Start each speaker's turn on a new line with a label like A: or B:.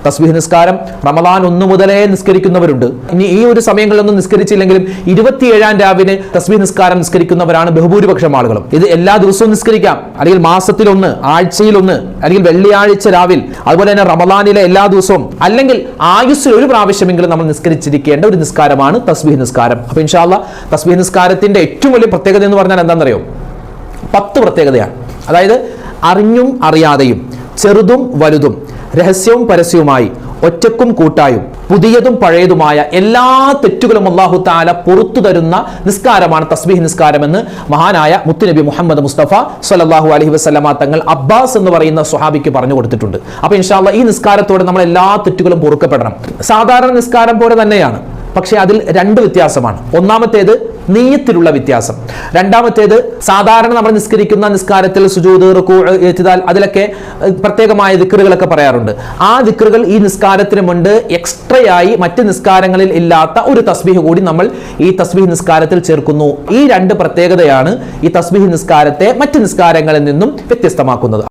A: തസ്ബീഹ് നിസ്കാരം റമദാൻ 1 മുതലേ നിസ്കരിക്കുന്നവരുണ്ട്. ഇനി ഈ ഒരു സമയങ്ങളിലൊന്നും നിസ്കരിച്ചില്ലെങ്കിലും 27-ാം രാവിലെ തസ്ബീഹ് നിസ്കാരം നിസ്കരിക്കുന്നവരാണ് ബഹുഭൂരിപക്ഷം ആളുകളും. ഇത് എല്ലാ ദിവസവും നിസ്കരിക്കാം, അല്ലെങ്കിൽ മാസത്തിൽ 1, ആഴ്ചയിൽ 1, അല്ലെങ്കിൽ വെള്ളിയാഴ്ച രാവിലെ, അതുപോലെ തന്നെ റമദാനിലെ എല്ലാ ദിവസവും, അല്ലെങ്കിൽ ആയുസ്സിൽ 1 പ്രാവശ്യമെങ്കിലും നമ്മൾ നിസ്കരിച്ചിരിക്കേണ്ട ഒരു നിസ്കാരമാണ് തസ്ബീഹ് നിസ്കാരം. അപ്പൊ ഇൻഷാ അല്ലാഹ് തസ്ബീഹ് നിസ്കാരത്തിന്റെ ഏറ്റവും വലിയ പ്രത്യേകത എന്ന് പറഞ്ഞാൽ എന്താണെന്നറിയോ? 10 പ്രത്യേകതയാണ്. അതായത് അറിഞ്ഞും അറിയാതെയും, ചെറുതും വലുതും, രഹസ്യവും പരസ്യവുമായി, ഒറ്റക്കും കൂട്ടായും, പുതിയതും പഴയതുമായ എല്ലാ തെറ്റുകളും അല്ലാഹു തആല പുറത്തു തരുന്ന നിസ്കാരമാണ് തസ്ബീഹ് നിസ്കാരമെന്ന് മഹാനായ മുത്തുനബി മുഹമ്മദ് മുസ്തഫ സ്വല്ലല്ലാഹു അലൈഹി വസല്ലമ തങ്ങൾ അബ്ബാസ് എന്ന് പറയുന്ന സ്വഹാബിക്ക് പറഞ്ഞു കൊടുത്തിട്ടുണ്ട്. അപ്പൊ ഇൻഷാ അല്ലാഹ് ഈ നിസ്കാരത്തോടെ നമ്മൾ എല്ലാ തെറ്റുകളും പൊറുക്കപ്പെടണം. സാധാരണ നിസ്കാരം പോലെ തന്നെയാണ്, പക്ഷെ അതിൽ 2 വ്യത്യാസമാണ്. ഒന്നാമത്തേത് നിയ്യത്തിലുള്ള വ്യത്യാസം. രണ്ടാമത്തേത് സാധാരണ നമ്മൾ നിസ്കരിക്കുന്ന നിസ്കാരത്തിൽ സുജൂദ്, റുകൂഅ്, ഇഅ്തിദാൽ അതിലൊക്കെ പ്രത്യേകമായ ദിക്റുകളൊക്കെ പറയാറുണ്ട്. ആ ദിക്റുകൾ ഈ നിസ്കാരത്തിന് മുൻപ് എക്സ്ട്രയായി മറ്റ് നിസ്കാരങ്ങളിൽ ഇല്ലാത്ത ഒരു തസ്ബീഹ് കൂടി നമ്മൾ ഈ തസ്ബീഹ് നിസ്കാരത്തിൽ ചേർക്കുന്നു. ഈ 2 പ്രത്യേകതയാണ് ഈ തസ്ബീഹ് നിസ്കാരത്തെ മറ്റ് നിസ്കാരങ്ങളിൽ നിന്നും വ്യത്യസ്തമാക്കുന്നത്.